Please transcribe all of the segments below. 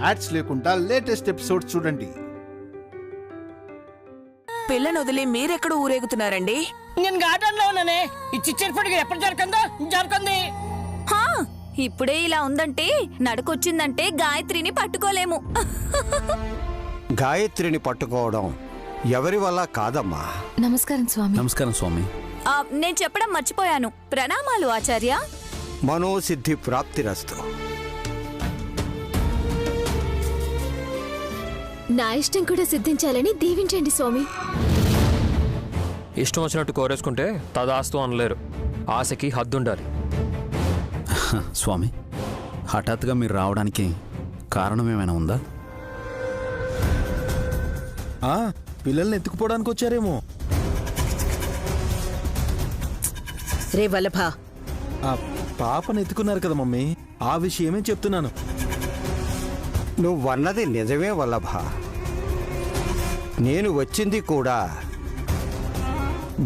Ads లేకుండా latest episodes చూడండి. పిల్లని వదిలి మీరెక్కడ ఊరేగుతున్నారండి? నేను గార్డెన్లో ఉన్నానే. ఈ చిచ్చరిపడిగా ఎప్పుడు జరుగుతుంది. ఇప్పుడే ఇలా ఉందంటే నడకొచ్చిందంటే గాయత్రిని పట్టుకోలేము. గాయత్రిని పట్టుకోవడం ఎవరి వల్ల కాదమ్మా. నమస్కారం స్వామి. నమస్కారం స్వామి. నేను చెప్పడం మర్చిపోయాను. ప్రణామాలు ఆచార్య. మనోసిద్ధి ప్రాప్తిరస్తు. నా ఇష్టం కూడా సిద్ధించాలని దీవించండి స్వామి. ఇష్టం వచ్చినట్టు కోరేసుకుంటే తదాస్తు అనలేరు. ఆశకి హద్దుండాలి. స్వామి, హఠాత్తుగా మీరు రావడానికి కారణం ఏమైనా ఉందా? పిల్లల్ని ఎత్తుకుపోవడానికి వచ్చారేమో. రే వల్లభ, పాపను ఎత్తుకున్నారు కదా మమ్మీ, ఆ విషయమే చెప్తున్నాను. నువ్వన్నది నిజమే వల్లభ. నేను వచ్చింది కూడా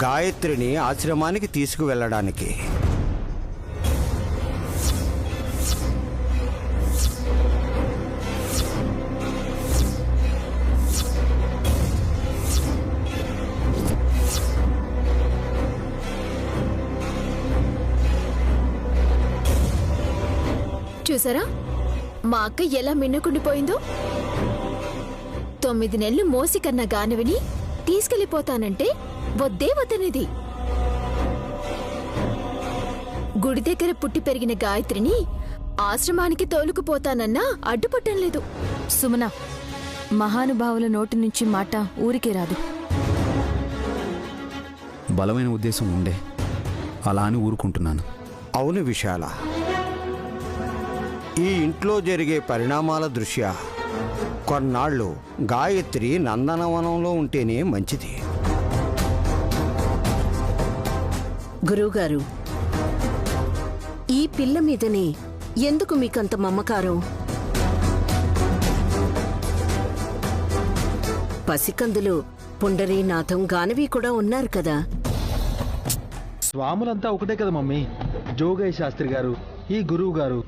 గాయత్రిని ఆశ్రమానికి తీసుకువెళ్ళడానికి. చూసారా మా అక్క ఎలా మిన్నకుండిపోయిందో? 9 నెలలు మోసి కన్నా గానవిని తీసుకెళ్లిపోతానంటే వద్దే వద్దనేది. గుడి దగ్గర పుట్టి పెరిగిన గాయత్రిని ఆశ్రమానికి తోలుకుపోతానన్నా అడ్డుపట్టం లేదు. సుమన, మహానుభావుల నోటి నుంచి మాట ఊరికే రాదు. బలమైన ఉద్దేశం ఉండే అలా అని ఊరుకుంటున్నాను. అవును విశాల, ఈ ఇంట్లో జరిగే పరిణామాల దృష్ట్యా కొన్నాళ్ళు గాయత్రి నందనవనంలో ఉంటేనే మంచిది. గురువుగారు, ఈ పిల్ల మీదనే ఎందుకు మీకంత మమకారం? పసికందులు పుండరీనాథం, గానవి కూడా ఉన్నారు కదా. స్వాములంతా ఒకటే కదా మమ్మీ. జోగయ్య శాస్త్రి గారు, ఈ గురువు గారు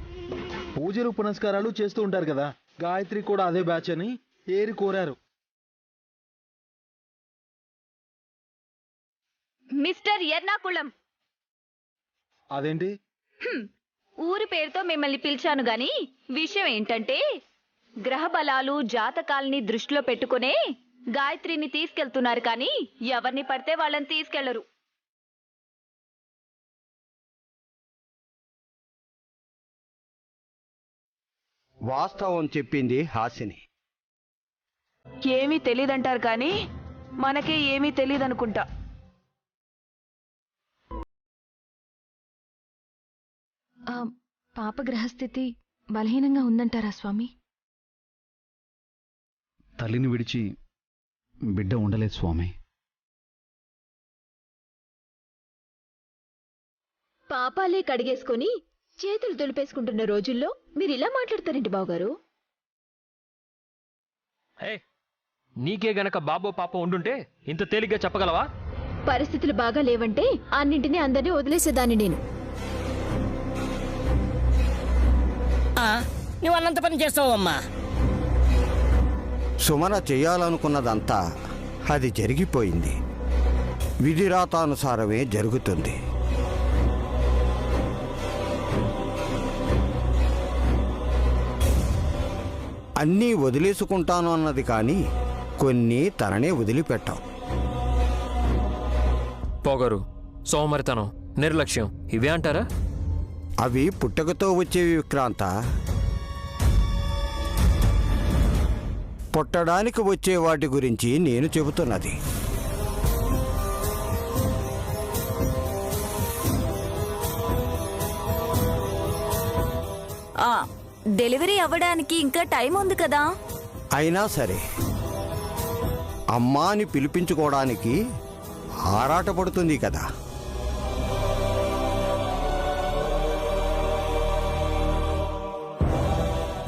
పూజలు పునస్కారాలు చేస్తూ ఉంటారు కదా. గాయత్రి కూడా అదే బ్యాచ్ అని ఏరి కోరారు. మిస్టర్ ఎర్నాకుళం. అదేంటి? ఊరి పేరుతో మిమ్మల్ని పిలిచాను గాని విషయం ఏంటంటే, గ్రహ బలాలు జాతకాల్ని దృష్టిలో పెట్టుకునే గాయత్రిని తీసుకెళ్తున్నారు కానీ ఎవరిని పడితే వాళ్ళని తీసుకెళ్లరు. వాస్తవం చెప్పింది హాసిని. ఏమీ తెలీదంటారు కానీ మనకే ఏమీ తెలీదనుకుంటా. పాప గ్రహస్థితి బలహీనంగా ఉందంటారా స్వామి? తల్లిని విడిచి బిడ్డ ఉండలేదు స్వామి. పాపాలే కడిగేసుకొని చేతులు దులిపేసుకుంటున్న రోజుల్లో మీరిలా మాట్లాడతారేంటి బావగారు? నీకే గనక బాబో పాప ఉండుంటే ఇంత తేలిగ్గా చెప్పగలవా? పరిస్థితులు బాగా లేవంటే అన్నింటినీ అందరినీ వదిలేసేదాన్ని నేను. నువ్వు అన్నంత పని చేస్తావమ్మా. సుమన చేయాలనుకున్నదంతా అది జరిగిపోయింది. విధిరాతానుసారమే జరుగుతుంది. అన్నీ వదిలేసుకుంటాను అన్నది కానీ కొన్ని తననే వదిలిపెట్టాం. పొగరు, సోమరితనం, నిర్లక్ష్యం ఇవే అంటారా? అవి పుట్టకతో వచ్చేవి విక్రాంత. పుట్టడానికి వచ్చే వాటి గురించి నేను చెబుతున్నది. డెలివరీ అవ్వడానికి ఇంకా టైం ఉంది కదా. అయినా సరే అమ్మా అని పిలిపించుకోవడానికి ఆరాటపడుతుంది కదా.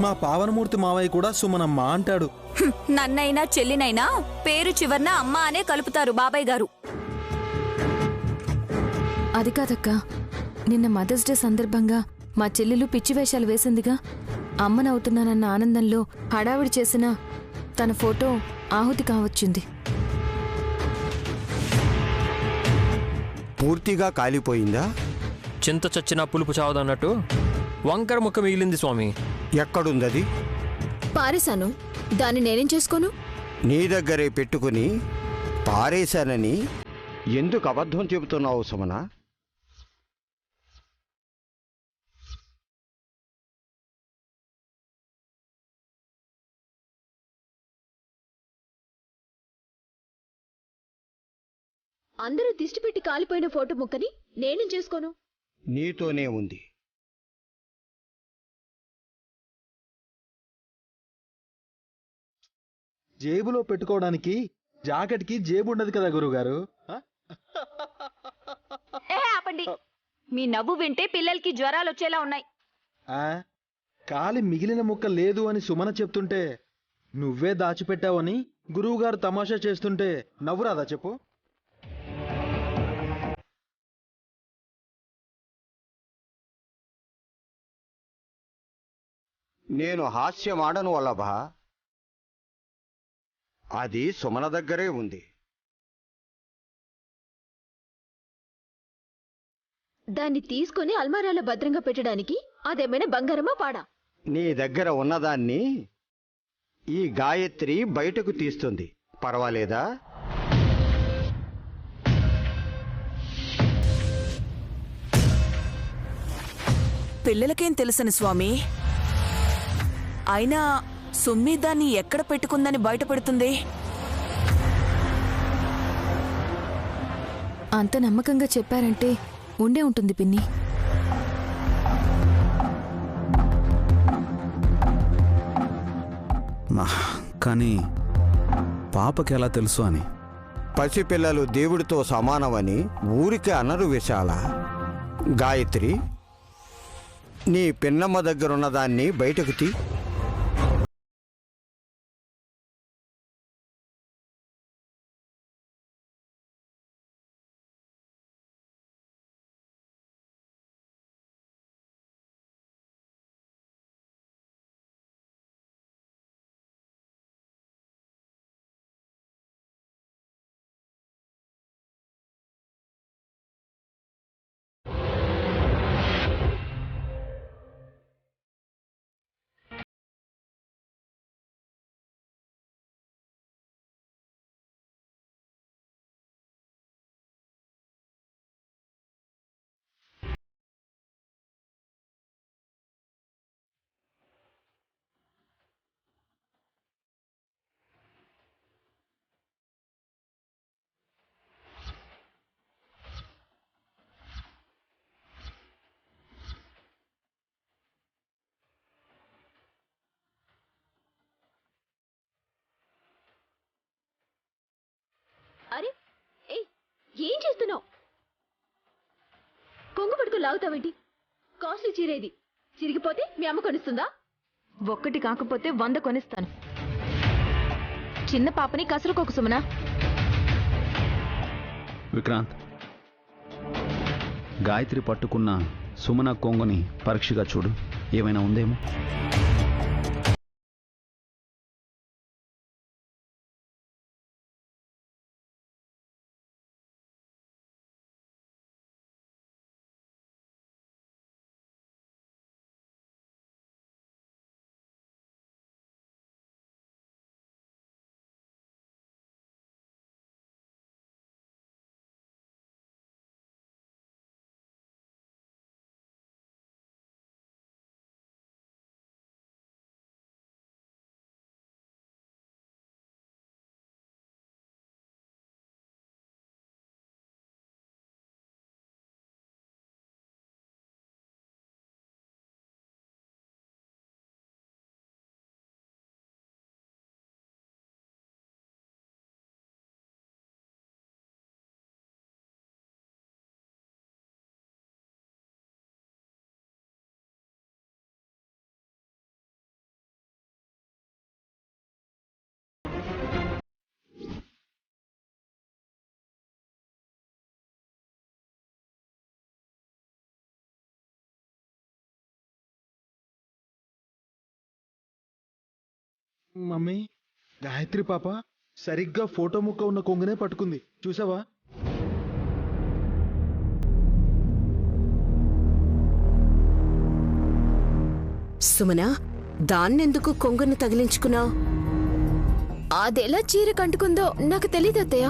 మా పావనమూర్తి మావయ్య కూడా సుమనమ్మ అంటాడు. నన్నైనా చెల్లినైనా పేరు చివర్న అమ్మ అనే కలుపుతారు బాబాయ్ గారు. అది కాదక్క, నిన్న మదర్స్ డే సందర్భంగా మా చెల్లెలు పిచ్చి వేషాలు వేసిందిగా. అమ్మనవుతున్నానన్న ఆనందంలో హడావిడి చేసిన తన ఫోటో ఆహుతి కావచ్చింది. పూర్తిగా కాలిపోయిందా? చింత చచ్చినా పులుపు చావదన్నట్టు వంకర ముక్క మిగిలింది స్వామి. ఎక్కడుందది? పారేశాను. దాన్ని నేనేం చేసుకోను? నీ దగ్గరే పెట్టుకుని పారేశానని ఎందుకు అబద్ధం చెబుతున్నావు సుమన? అందరూ దిష్టిపెట్టి కాలిపోయిన ఫోటో ముక్కని నేనేం చేసుకోను? నీతోనే ఉంది. జేబులో పెట్టుకోవడానికి జాకెట్కి జేబు ఉండదు కదా గురువుగారు. ఆపండి. మీ నవ్వు వింటే పిల్లలకి జ్వరాలు వచ్చేలా ఉన్నాయి. కాలి మిగిలిన ముక్క లేదు అని సుమన చెప్తుంటే నువ్వే దాచిపెట్టావని గురువుగారు తమాషా చేస్తుంటే నవ్వురాదా చెప్పు? నేను హాస్యమాడను వల్లభ. అది సుమన దగ్గరే ఉంది. దాన్ని తీసుకొని అల్మారాలో భద్రంగా పెట్టడానికి అదేమైనా బంగారమా పాడా? నీ దగ్గర ఉన్నదాన్ని ఈ గాయత్రి బయటకు తీస్తుంది. పర్వాలేదా? పిల్లలకేం తెలుసని స్వామి? అయినా సుమ్మి దాన్ని ఎక్కడ పెట్టుకుందని బయటపెడుతుంది? అంత నమ్మకంగా చెప్పారంటే ఉండే ఉంటుంది పిన్ని. కానీ పాపకి ఎలా తెలుసు అని? పసిపిల్లలు దేవుడితో సమానమని ఊరికే అనరు విశాల. గాయత్రి, నీ పిన్నమ్మ దగ్గరున్నదాన్ని బయటకు తీ. అరే ఏం చేస్తున్నావు? కొంగు పట్టుకు లాగుతావేంటి? కాస్ట్లీ చీరేది చిరిగిపోతే మీ అమ్మ కొనిస్తుందా? ఒక్కటి కాకపోతే 100 కొనిస్తాను. చిన్న పాపని కసురుకోకు సుమనా. విక్రాంత్, గాయత్రి పట్టుకున్న సుమన కొంగుని పరీక్షగా చూడు, ఏమైనా ఉందేమో. మమ్మీ, గాయత్రి పాప సరిగ్గా ఫోటో ముక్క ఉన్న కొంగునే పట్టుకుంది, చూసావా? సుమన, దాన్నెందుకు కొంగును తగిలించుకున్నావు? అదెలా చీర కంటుకుందో నాకు తెలియదు అత్తయ్య.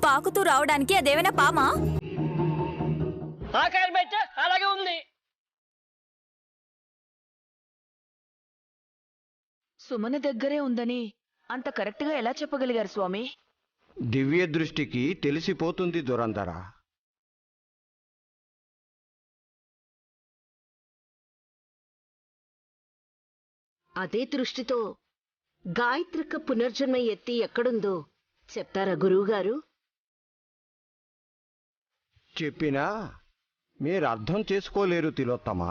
పాకుతూ రావడానికి అదేమైనా పామా? అలాగే ఉంది. సుమన దగ్గరే ఉందని అంత కరెక్ట్గా ఎలా చెప్పగలిగారు స్వామి? దివ్య దృష్టికి తెలిసిపోతుంది దురంధర. అదే దృష్టితో గాయత్రిక పునర్జన్మ ఎత్తి ఎక్కడుందో చెప్తారా గురువుగారు? చెప్పినా మీరు అర్థం చేసుకోలేరు తిలోత్తమా.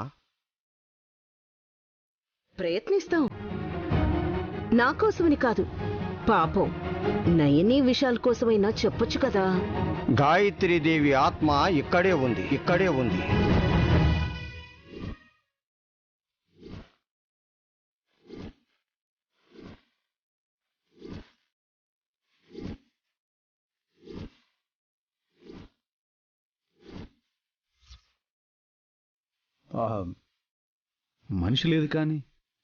ప్రయత్నిస్తాం. నా కోసమని కాదు, పాపం నయని విషయాల కోసమైనా చెప్పొచ్చు కదా. గాయత్రీదేవి ఆత్మ ఇక్కడే ఉంది, ఇక్కడే ఉంది. మనిషి లేదు కానీ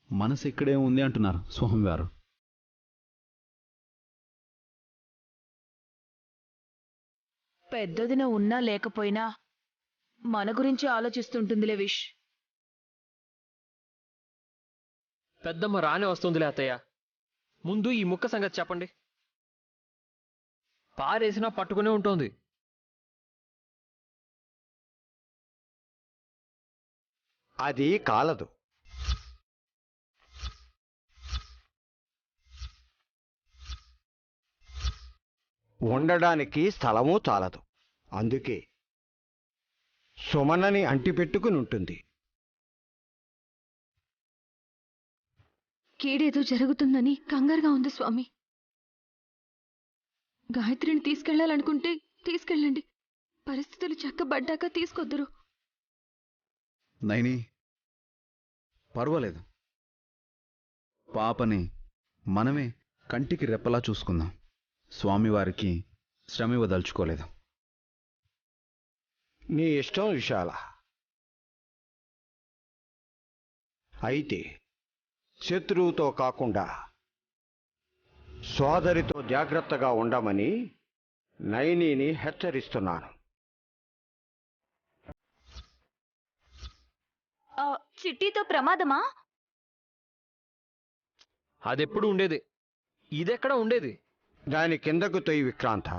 మనసు ఇక్కడే ఉంది అంటున్నారు స్వామివారు. పెద్దదిన ఉన్నా లేకపోయినా మన గురించి ఆలోచిస్తుంటుందిలే విష్. పెద్దమ్మ రానే వస్తుందిలే అత్తయ్య. ముందు ఈ ముక్క సంగతి చెప్పండి. పారేసినా పట్టుకునే ఉంటుంది. అది కాలదు. ఉండడానికి స్థలమూ చాలదు. అందుకే సుమనని అంటిపెట్టుకుని ఉంటుంది. కీడేదో జరుగుతుందని కంగారుగా ఉంది స్వామి. గాయత్రిని తీసుకెళ్లాలనుకుంటే తీసుకెళ్ళండి, పరిస్థితులు చక్కబడ్డాక తీసుకొద్దురు. నైని, పర్వాలేదు. పాపని మనమే కంటికి రెప్పలా చూసుకుందాం. స్వామివారికి శ్రమ ఇవ్వదలుచుకోలేదు. నీ ఇష్టం విశాల. అయితే శత్రువుతో కాకుండా సోదరితో జాగ్రత్తగా ఉండమని నయనిని హెచ్చరిస్తున్నాను. చిట్టితో ప్రమాదమా? అదెప్పుడు ఉండేది, ఇదెక్కడ ఉండేది? దాని కిందకు తొయ్యి విక్రాంత.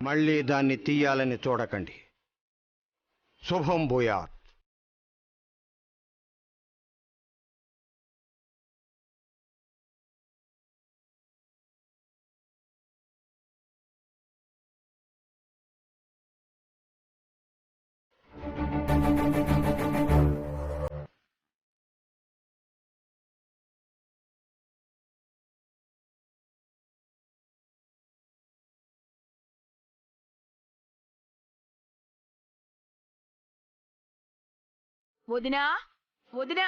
మళ్ళీ దాన్ని తీయాలని చూడకండి. శుభం భూయాత్. వదినా, వదినా,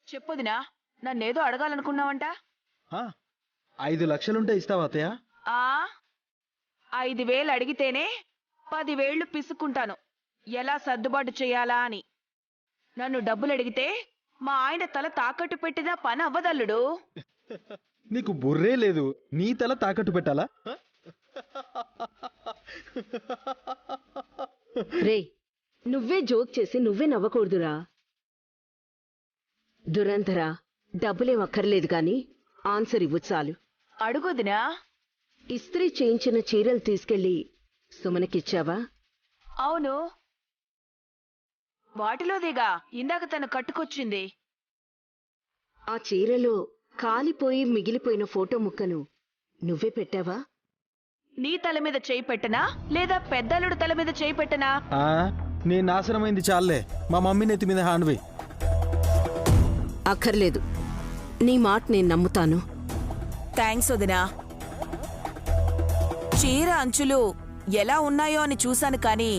చెప్పొదినా, నన్నేదో అడగాలనుకున్నావంట. 5 లక్షలుంటే ఇస్తావా అత్తయ్య? 5,000 అడిగితేనే 10,000 పిసుక్కుంటాను ఎలా సర్దుబాటు చేయాలా అని. నన్ను డబ్బులు అడిగితే మా ఆయన తల తాకట్టు పెట్టినా పని అవ్వదల్లుడు. నీకు బుర్రే లేదు, నీ తల తాకట్టు పెట్టాలా? రే, నువ్వే జోక్ చేసి నువ్వే నవ్వకూడదురా. దురంధరా, డబ్బులేం అక్కర్లేదు గాని ఆన్సర్ ఇవ్వు చాలు. అడుగొదినా. ఇస్త్రీ చేయించిన చీరలు తీసుకెళ్లి సుమనకిచ్చావా? అవును, వాటిలోదేగా ఇందాక తను కట్టుకొచ్చింది. ఆ చీరలో కాలిపోయి మిగిలిపోయిన ఫోటో ముక్కను నువ్వే పెట్టావా? నీ తల మీద చేయి పెట్టనా లేదా పెద్దల్లుడు తల మీద చేయి పెట్టనా? నీ నాశనమైంది చాలే, మా మమ్మీ నెత్తి మీద హ్యాండ్వి. అక్కర్లేదు, నీ మాట నేను నమ్ముతాను. థ్యాంక్స్ వదినా. చీర అంచులు ఎలా ఉన్నాయో అని చూశాను కానీ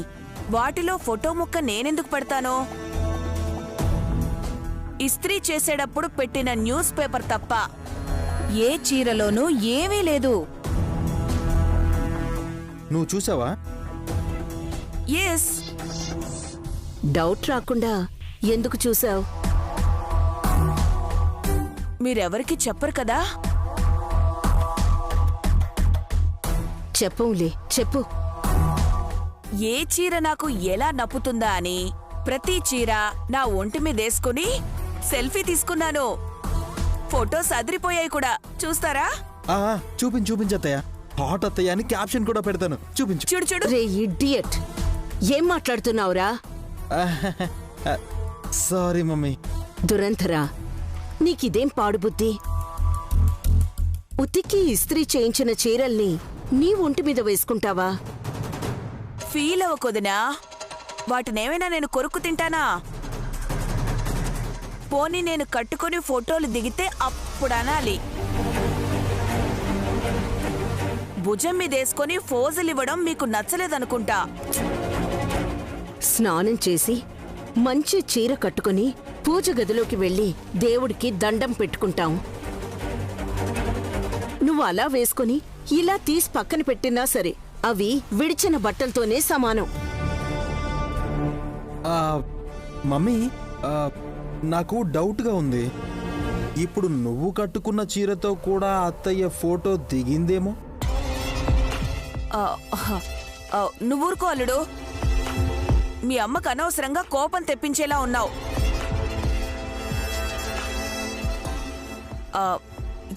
వాటిలో ఫోటో ముక్క నేనెందుకు పెడతాను? ఇస్త్రీ చేసేటప్పుడు పెట్టిన న్యూస్ పేపర్ తప్ప ఏ చీరలోనూ ఏమీ లేదు. నువ్వు చూసావా? ఎస్. డౌట్ రాకుండా ఎందుకు చూసావు? మీరెవరికి చెప్పరు కదా? చెప్పవులే, చెప్పు. ఏ చీర నాకు ఎలా నప్పుతుందా అని ప్రతి చీర నా ఒంటి మీదేసుకుని సెల్ఫీ తీసుకున్నాను. ఫోటోస్ అదిరిపోయాయి కూడా. చూస్తారా? చూపించత్తయ్య. హాట్ అత్తయ్య అని క్యాప్షన్ కూడా పెడతాను. చూపించు. చూడు చూడు. రే ఇడియట్, ఏం మాట్లాడుతున్నావురా? Sorry mummy. దురంతరా, నీకిదేం పాడుబుద్ధి? ఉతికి ఇస్త్రీ చేయించిన చీరల్ని నీ ఒంటి మీద వేసుకుంటావా? ఫీల్ అవ్వకొదినా. వాటినేమైనా నేను కొరుకు తింటానా? పోనీ నేను కట్టుకుని ఫోటోలు దిగితే అప్పుడు అనాలి. భుజం మీదేసుకొని ఫోజులివ్వడం మీకు నచ్చలేదనుకుంటా. స్నానం చేసి మంచి చీర కట్టుకుని పూజ గదిలోకి వెళ్లి దేవుడికి దండం పెట్టుకుంటాం. నువ్వు అలా వేసుకుని ఇలా తీసి పక్కన పెట్టినా సరే అవి విడిచిన బట్టలతోనే సమానం. మమ్మీ, నాకు డౌట్గా ఉంది. ఇప్పుడు నువ్వు కట్టుకున్న చీరతో కూడా అత్తయ్య ఫోటో దిగిందేమో? నువ్వూరుకో అల్లుడు. మీ అమ్మకు అనవసరంగా కోపం తెప్పించేలా ఉన్నావు.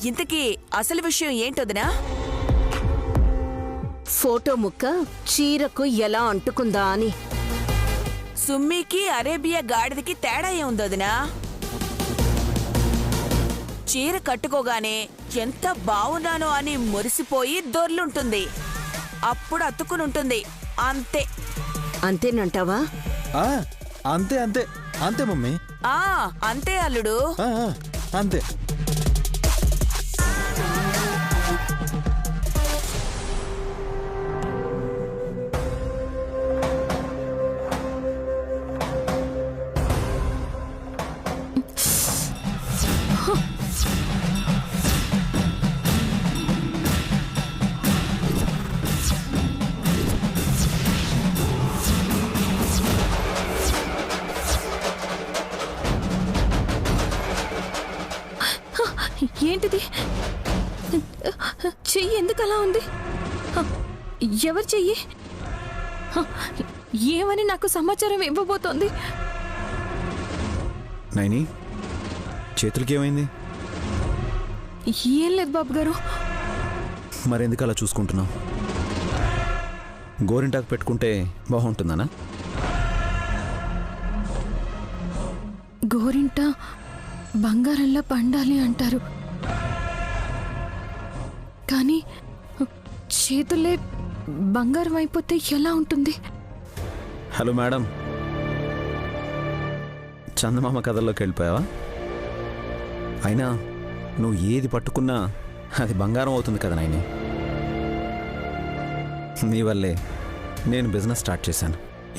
ఇంతకీ అసలు విషయం ఏంటొదినా? ఫోటో ముక్క చీరకు ఎలా అంటుకుందా అని. సుమ్మీకి అరేబియా గాడిదకి తేడా ఏముందొదినా? చీర కట్టుకోగానే ఎంత బావున్నానో అని మురిసిపోయి దొర్లుంటుంది. అప్పుడు అతుక్కునుంటుంది. అంతే. అంతేనంటావా? అంతే అంతే అంతే మమ్మీ. అంతే అల్లుడు. అంతే. ఏంటిది? చెయ్యి ఎందుకు అలా ఉంది? ఎవరు చెయ్యి? ఏమని నాకు సమాచారం ఇవ్వబోతోంది? నైని, చేతులకి ఏమైంది? ఏం లేదు బాబు గారు. మరెందుకు అలా చూసుకుంటున్నావు? గోరింటాకు పెట్టుకుంటే బాగుంటుందనా? గోరింట బంగారంలా పండాలి అంటారు, కానీ చేతులే బంగారం అయిపోతే ఎలా ఉంటుంది? హలో మేడం, చందమామ కథల్లోకి వెళ్ళిపోయావా? అయినా నువ్వు ఏది పట్టుకున్నా అది బంగారం అవుతుంది కదా నాయని. నీ వల్లే నేను బిజినెస్ స్టార్ట్ చేశాను,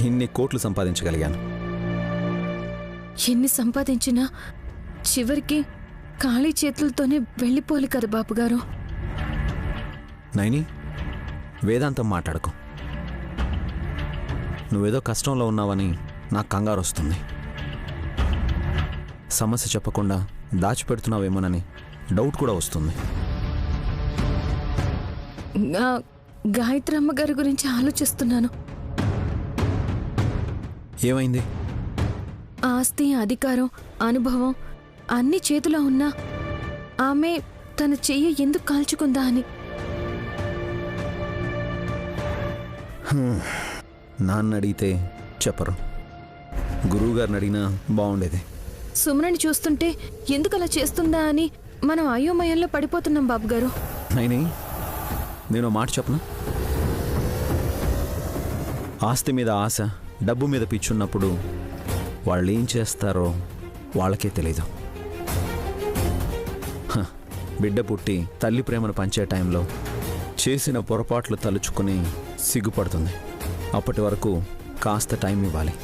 ఇన్ని కోట్లు సంపాదించగలిగాను. ఎన్ని సంపాదించినా చివరికి ఖాళీ చేతులతోనే వెళ్ళిపోవాలి కదా బాబుగారు. నైని, వేదాంతం మాట్లాడకు. నువ్వేదో కష్టంలో ఉన్నావని నాకు కంగారు వస్తుంది. సమస్య చెప్పకుండా దాచిపెడుతున్నావేమోనని డౌట్ కూడా వస్తుంది. గాయత్రి అమ్మగారి గురించి ఆలోచిస్తున్నాను. ఏమైంది? ఆస్తి, అధికారం, అనుభవం అన్ని చేతిలో ఉన్నా ఆమె తన చెయ్యి ఎందుకు కాల్చుకుందా అని. నాన్న అడిగితే చెప్పరు, గురువుగారిని అడిగినా బాగుండేది. సుమనని చూస్తుంటే ఎందుకు అలా చేస్తుందా అని మనం అయోమయంలో పడిపోతున్నాం బాబుగారు. నైని, నేను మాట చెప్పను. ఆస్తి మీద ఆశ, డబ్బు మీద పిచ్చున్నప్పుడు వాళ్ళు ఏం చేస్తారో వాళ్ళకే తెలీదు. బిడ్డ పుట్టి తల్లి ప్రేమను పంచే టైంలో చేసిన పొరపాట్లు తలుచుకుని సిగ్గుపడుతుంది. అప్పటి వరకు కాస్త టైం ఇవ్వాలి.